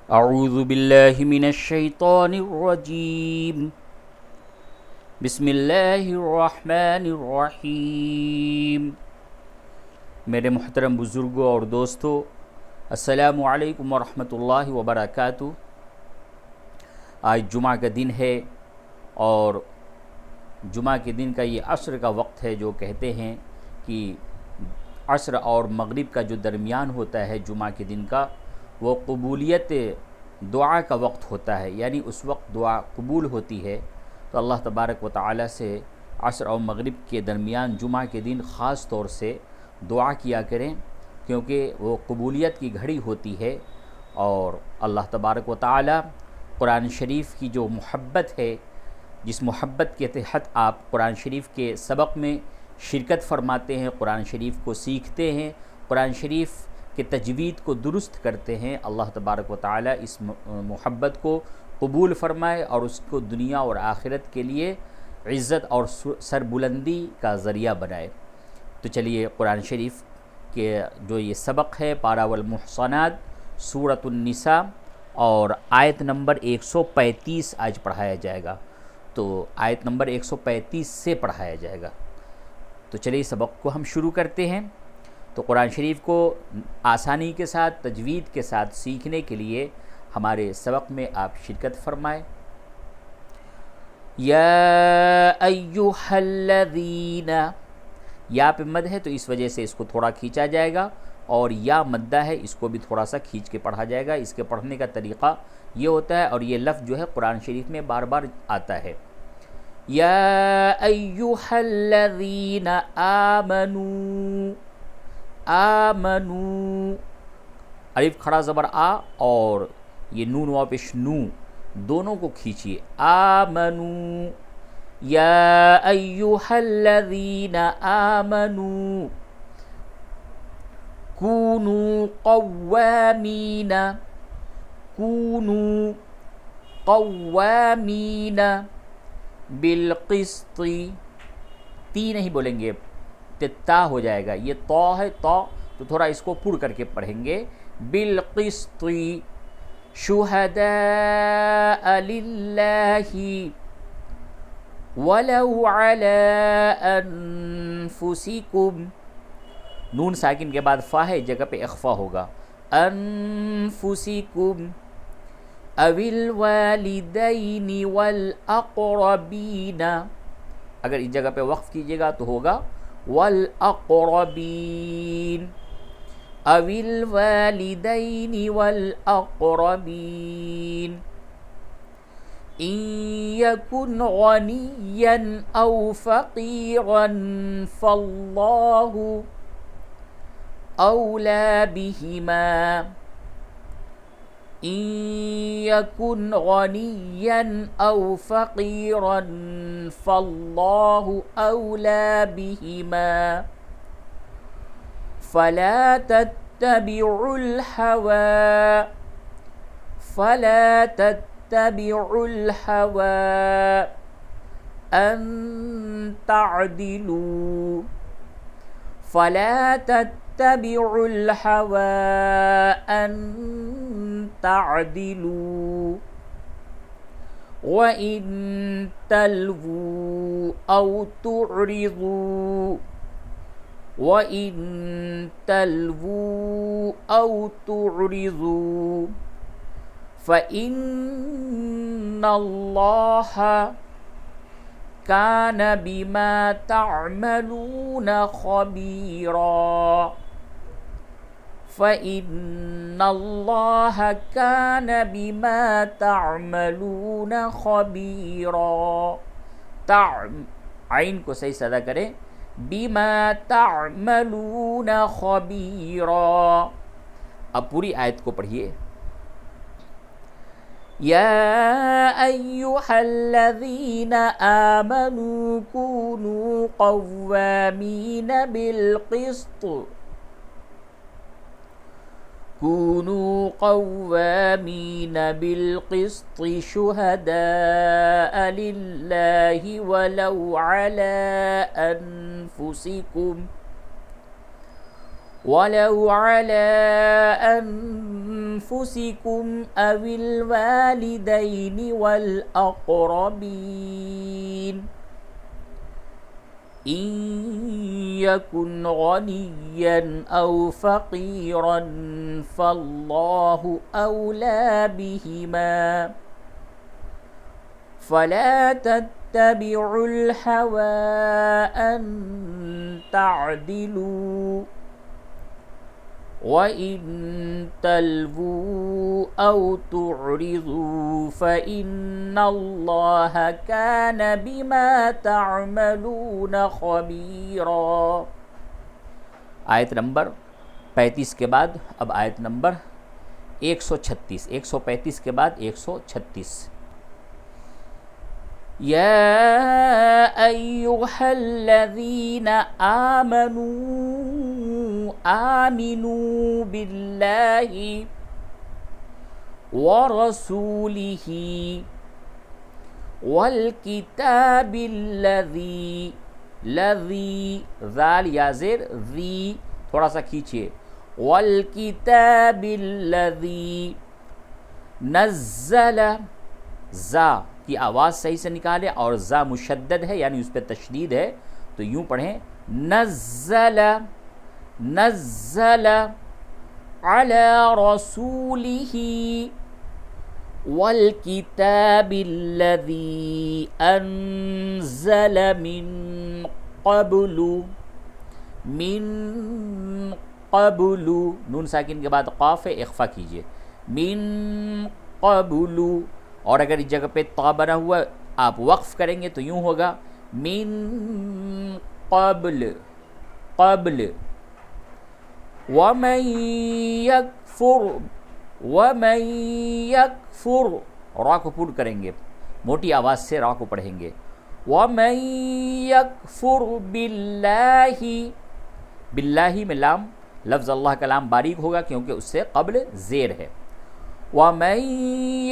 اعوذ باللہ من الشیطان الرجیم بسم اللہ الرحمن الرحیم۔ میرے محترم بزرگوں اور دوستو، السلام علیکم ورحمۃ اللہ وبرکاتہ۔ آج جمعہ کا دن ہے اور جمعہ کے دن کا یہ عصر کا وقت ہے، جو کہتے ہیں کہ عصر اور مغرب کا جو درمیان ہوتا ہے جمعہ کے دن کا، وہ قبولیت دعا کا وقت ہوتا ہے، یعنی اس وقت دعا قبول ہوتی ہے۔ تو اللہ تبارک و تعالی سے عصر اور مغرب کے درمیان جمعہ کے دن خاص طور سے دعا کیا کریں، کیونکہ وہ قبولیت کی گھڑی ہوتی ہے۔ اور اللہ تبارک و تعالی قرآن شریف کی جو محبت ہے، جس محبت کے تحت آپ قرآن شریف کے سبق میں شرکت فرماتے ہیں، قرآن شریف کو سیکھتے ہیں، قرآن شریف کہ تجوید کو درست کرتے ہیں، اللہ تبارک و تعالی اس محبت کو قبول فرمائے اور اس کو دنیا اور آخرت کے لیے عزت اور سربلندی کا ذریعہ بنائے۔ تو چلیے قرآن شریف کے جو یہ سبق ہے، پارہ والمحصنات، سورۃ النساء اور آیت نمبر 135 آج پڑھایا جائے گا۔ تو آیت نمبر 135 سے پڑھایا جائے گا۔ تو چلیے سبق کو ہم شروع کرتے ہیں۔ تو قرآن شریف کو آسانی کے ساتھ، تجوید کے ساتھ سیکھنے کے لیے ہمارے سبق میں آپ شرکت فرمائیں۔ یا ایھا الذین، یا پہ مد ہے تو اس وجہ سے اس کو تھوڑا کھینچا جائے گا، اور یا مدہ ہے اس کو بھی تھوڑا سا کھینچ کے پڑھا جائے گا۔ اس کے پڑھنے کا طریقہ یہ ہوتا ہے، اور یہ لفظ جو ہے قرآن شریف میں بار بار آتا ہے۔ یا ایھا الذین آمنوا، آمنو، الف کھڑا زبر آ اور یہ نون واو پیش نو، دونوں کو کھینچیے۔ آمنو، یا ایھا الذین آمنو کونوا قوامین، کونوا قوامین بالقسط، تی نہیں بولیں گے، تا ہو جائے گا، یہ تو ہے تو تھوڑا اس کو پڑ کر کے پڑھیں گے۔ بالقسط شہداء للہ ولو علی انفسکم، نون ساکن کے بعد فا ہے، جگہ پہ اخفا ہوگا۔ انفسکم او الوالدین والاقربین، اگر اس جگہ پہ وقف کیجئے گا تو ہوگا والاقربین، او الوالدین والاقربین، ان یکن غنیا او فقیرا فاللہ اولی بہما، ان یکن غنیا او فقیرا فاللہ اولی بہما، فلا تتبعوا الہوی، فلا تتبعوا الہوی ان تعدلوا، فلا تتبعوا الہوی ان تعدلوا، وَإِن تَلْوُوا أَوْ تُعْرِضُوا، وَإِن تَلْوُوا أَوْ تُعْرِضُوا فَإِنَّ اللَّهَ كَانَ بِمَا تَعْمَلُونَ خَبِيرًا، فَإِنَّ اللَّهَ كَانَ بِمَا تَعْمَلُونَ خَبِيرًا، عین کو صحیح سے ادا کریں، بِمَا تَعْمَلُونَ خَبِيرًا۔ اب پوری آیت کو پڑھیے۔ یا ایھا الذین آمنوا کونوا قوامین بالقسط، كونوا قوامین بالقسط شہداء للہ ولو علی انفسکم وَلَوْ عَلَىٰ أَنفُسِكُمْ أَوِ الْوَالِدَيْنِ وَالْأَقْرَبِينَ إِن يَكُنْ غَنِيًّا أَوْ فَقِيرًا فَاللَّهُ أَوْلَىٰ بِهِمَا فَلَا تَتَّبِعُوا الْهَوَىٰ أَن تَعْدِلُوا وَإِن تَلْوُوا أَوْ تُعْرِضُوا فَإِنَّ اللَّهَ كَانَ بِمَا تَعْمَلُونَ خَبِيرًا۔ آیت نمبر 35 کے بعد اب آیت نمبر 136، 135 کے بعد 136۔ یا ایھا الذین آمنوا آمنوا باللہ ورسولہ والکتاب الذی ذال یا زیر ذی تھوڑا سا کھینچیے، والکتاب الذی نزل، زا کی آواز صحیح سے نکالے اور زا مشدد ہے یعنی اس پہ تشدید ہے تو یوں پڑھیں نزل علی رسولہ والکتاب الذی انزل من قبل، نون ساکن کے بعد قاف اخفا کیجئے، من قبل، اور اگر اس جگہ پہ طا بنا ہوا آپ وقف کریں گے تو یوں ہوگا من قبل ومن یکفر، را کو پور کریں گے، موٹی آواز سے را کو پڑھیں گے، ومن یکفر باللہ، باللہ میں لام، لفظ اللہ کا لام باریک ہوگا کیونکہ اس سے قبل زیر ہے، وَمَن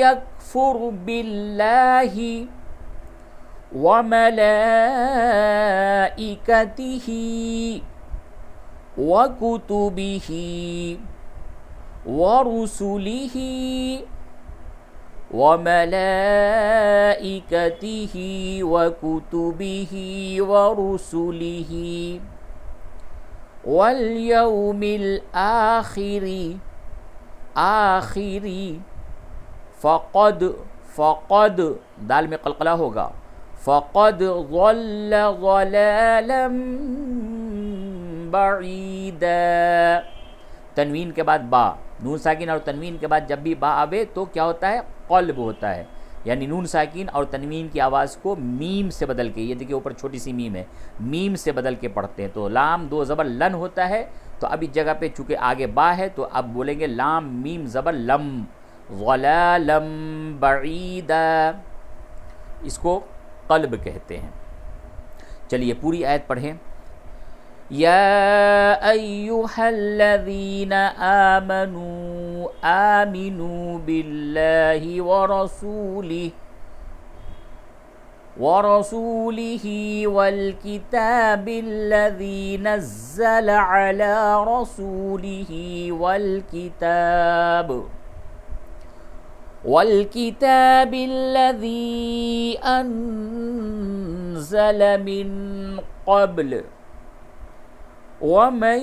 يَكْفُرْ بِاللَّهِ وَمَلَائِكَتِهِ وَكُتُبِهِ وَرُسُلِهِ وَمَلَائِكَتِهِ وَكُتُبِهِ وَرُسُلِهِ وَالْيَوْمِ الْآخِرِ آخری، فقد دال میں قلقلہ ہوگا، فقد ضل ضلالا بعیدا، تنوین کے بعد با، نون ساکن اور تنوین کے بعد جب بھی با آوے تو کیا ہوتا ہے؟ قلب ہوتا ہے، یعنی نون ساکن اور تنوین کی آواز کو میم سے بدل کے، یہ دیکھیں اوپر چھوٹی سی میم ہے، میم سے بدل کے پڑھتے ہیں تو لام دو زبر لن ہوتا ہے، تو اب اس جگہ پہ چونکہ آگے با ہے تو اب بولیں گے لام میم زبر لم، ضلالم بعیدا، اس کو قلب کہتے ہیں۔ چلیے پوری آیت پڑھیں۔ یا ایھا الذین آمنوا آمنوا باللہ ورسولہ والکتاب الذی نزل علی رسولہ والکتاب الذی انزل من قبل ومن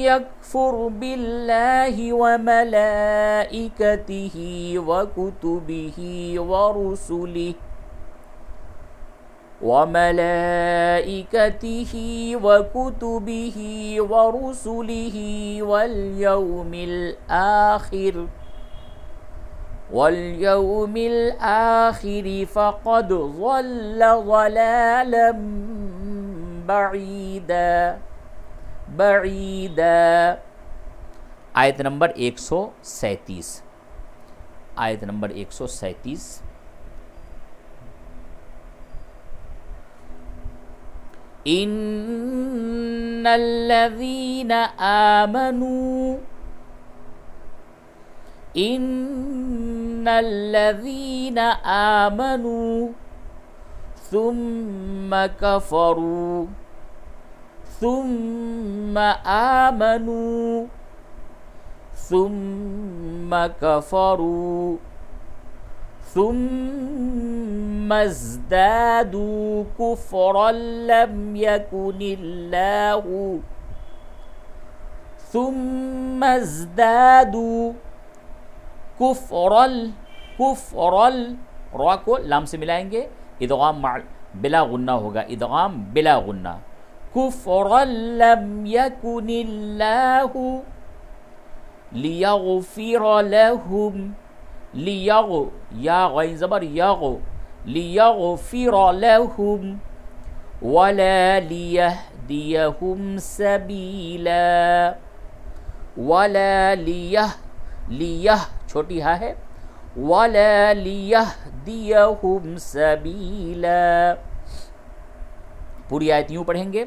یکفر باللہ وملائکتہ وکتبہ ورسلہ واليوم الآخر فقد ضل ضلالا بعیدا۔ آیت نمبر 137، آیت نمبر 137۔ ان الذین آمنوا ثم ثم آمنوا ثم كفروا ثم ازدادوا كفرا لم يكن الله ثم ازدادوا كفرا را کو لام سے ملائیں گے، ادغام بلا غنہ ہوگا، ادغام بلا غنہ. كفرا لم يكن الله لیغفر لهم یا غین زبر لیغفر لهم ولا لیہدیہم سبیلا ولا لیہ چھوٹی ہا ہے ولا لیہدیہم سبیلا. پوری آیت یوں پڑھیں گے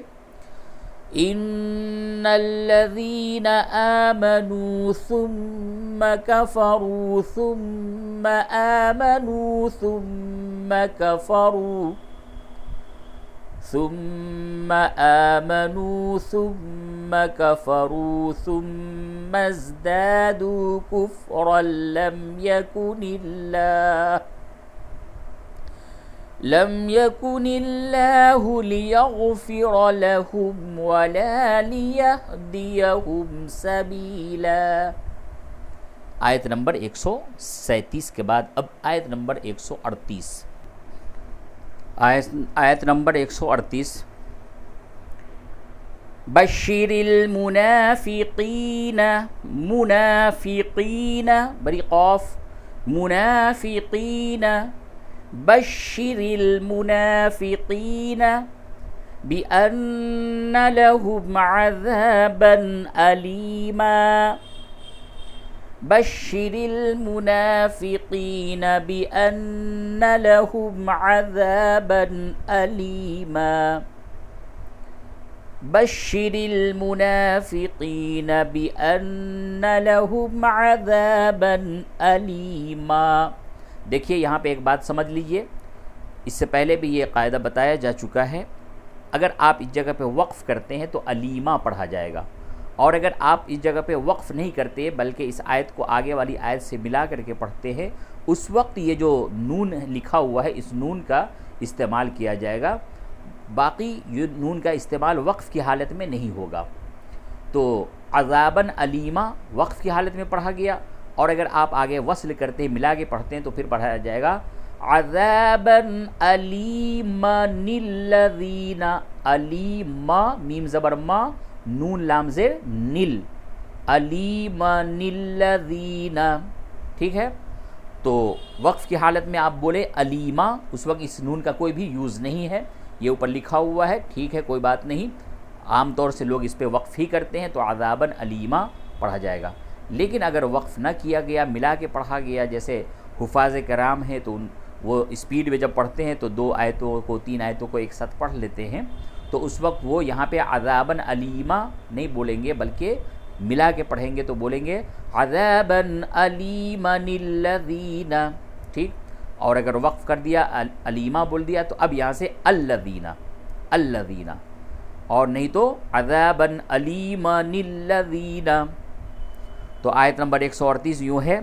ان الذین آمنوا ثم کفروا ثم آمنوا ثم کفروا ثم آمنوا ثم كفروا ثم ازدادوا كفرا لم يكن الله ليغفر لهم ولا ليهديهم سبيلا. آیت نمبر 137 کے بعد اب آیت نمبر 138. آیت نمبر 138. بشر المنافقین بری قاف منافقین بشر المنافقین بأن لهم عذابا أليما بشر المنافقين بأن لهم عذابا أليما بشر المنافقين بأن لهم عذابا أليما. دیکھیے یہاں پہ ایک بات سمجھ لیجئے، اس سے پہلے بھی یہ قاعدہ بتایا جا چکا ہے، اگر آپ اس جگہ پہ وقف کرتے ہیں تو علیمہ پڑھا جائے گا، اور اگر آپ اس جگہ پہ وقف نہیں کرتے بلکہ اس آیت کو آگے والی آیت سے ملا کر کے پڑھتے ہیں، اس وقت یہ جو نون لکھا ہوا ہے اس نون کا استعمال کیا جائے گا، باقی یہ نون کا استعمال وقف کی حالت میں نہیں ہوگا. تو عذاباً علیمہ وقف کی حالت میں پڑھا گیا، اور اگر آپ آگے وصل کرتے ہیں ملا کے پڑھتے ہیں تو پھر پڑھایا جائے گا عذاباً علیماً الذین علیما میم زبر ما نون لام زیر نل علیماً الذین. ٹھیک ہے، تو وقف کی حالت میں آپ بولے علیما، اس وقت اس نون کا کوئی بھی یوز نہیں ہے، یہ اوپر لکھا ہوا ہے، ٹھیک ہے کوئی بات نہیں، عام طور سے لوگ اس پہ وقف ہی کرتے ہیں، تو عذاباً علیما پڑھا جائے گا. لیکن اگر وقف نہ کیا گیا، ملا کے پڑھا گیا، جیسے حفاظ کرام ہیں تو وہ اسپیڈ میں جب پڑھتے ہیں تو 2 آیتوں کو 3 آیتوں کو ایک ساتھ پڑھ لیتے ہیں، تو اس وقت وہ یہاں پہ عذاباً علیما نہیں بولیں گے بلکہ ملا کے پڑھیں گے تو بولیں گے عذاباً علیماً الذین. ٹھیک، اور اگر وقف کر دیا علیما بول دیا تو اب یہاں سے الذین، اور نہیں تو عذاباً علیماً الذین. تو آیت نمبر 138 یوں ہے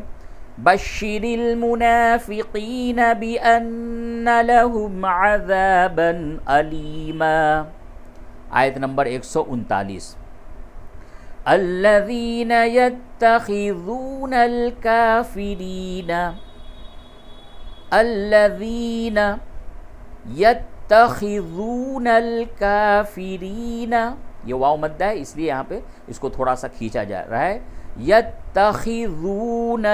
بشر المنافقین بأن لهم عذابا علیما. آیت نمبر 139 الذین یتخذون الکافرین الذین یتخذون الکافرین، یہ واو مدہ ہے اس لیے یہاں پہ اس کو تھوڑا سا کھینچا جا رہا ہے. یتخذون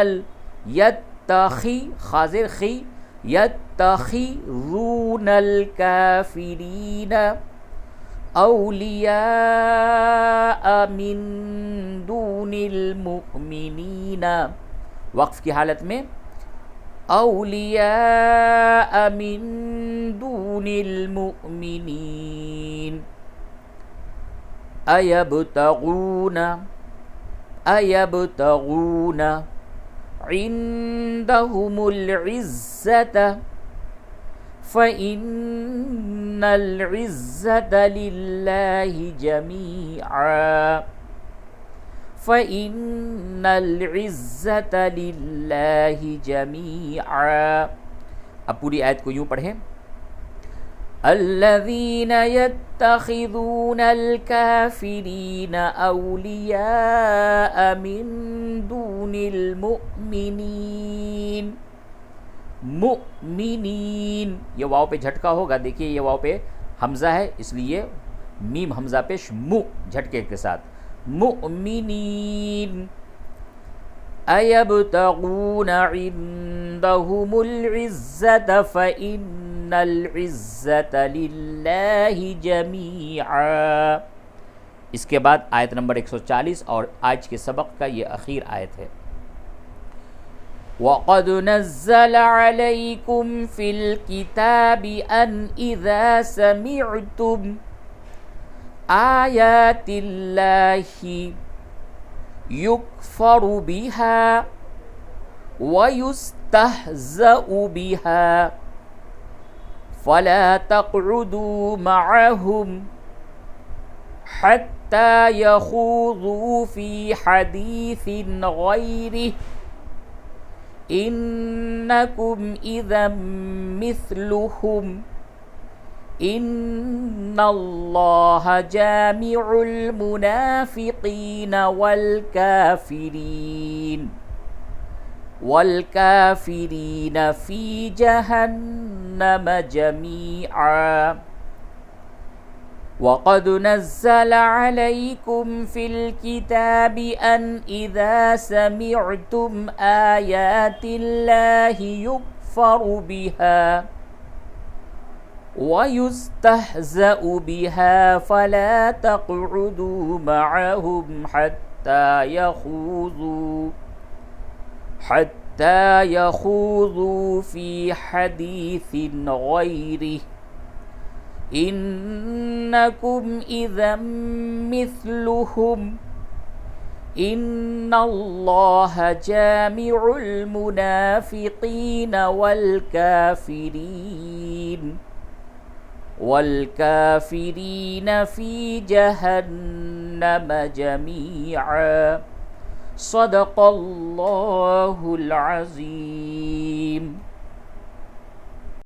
یتخی خازر خی یتخذون الکافرین اولیاء من دون المؤمنین، وقف کی حالت میں اولیاء من دون المؤمنین ایبتغون عندهم العزة فإن العزة لله جميعا فإن العزة لله جميعا. اب پوری آیت کو یوں پڑھیں. الذين يتخذون الكافرين أولياء من دون المؤمنين. مؤمنین یہ واو پہ جھٹکا ہوگا، دیکھیے یہ واو پہ حمزہ ہے اس لیے میم حمزہ پیش مو جھٹکے کے ساتھ. مؤمنین ایبتغون عندهم العزة فإن العزة للہ جمیعا. اس کے بعد آیت نمبر 140 اور آج کے سبق کا یہ اخیر آیت ہے. وَقَدْ نَزَّلَ عَلَيْكُمْ فِي الْكِتَابِ أَنْ إِذَا سَمِعْتُمْ آيَاتِ اللَّهِ يُكْفَرُ بِهَا وَيُسْتَهْزَأُ بِهَا فَلَا تَقْعُدُوا مَعَهُمْ حَتَّى يَخُوضُوا فِي حَدِيثٍ غَيْرِهِ إِنَّكُمْ إِذًا مِثْلُهُمْ إِنَّ اللَّهَ جَامِعُ الْمُنَافِقِينَ وَالْكَافِرِينَ فِي جَهَنَّمَ جَمِيعًا. وَقَدْ نَزَّلَ عَلَيْكُمْ فِي الْكِتَابِ أَنْ إِذَا سَمِعْتُمْ آيَاتِ اللَّهِ يُكْفَرُ بِهَا وَيُسْتَهْزَأُ بِهَا فَلَا تَقْعُدُوا مَعَهُمْ حَتَّى يَخُوضُوا فِي حَدِيثٍ غَيْرِهِ إِنَّكُمْ إِذًا مِثْلُهُمْ إِنَّ اللَّهَ جَامِعُ الْمُنَافِقِينَ وَالْكَافِرِينَ فِي جَهَنَّمَ جَمِيعًا. صدق اللہ العظیم.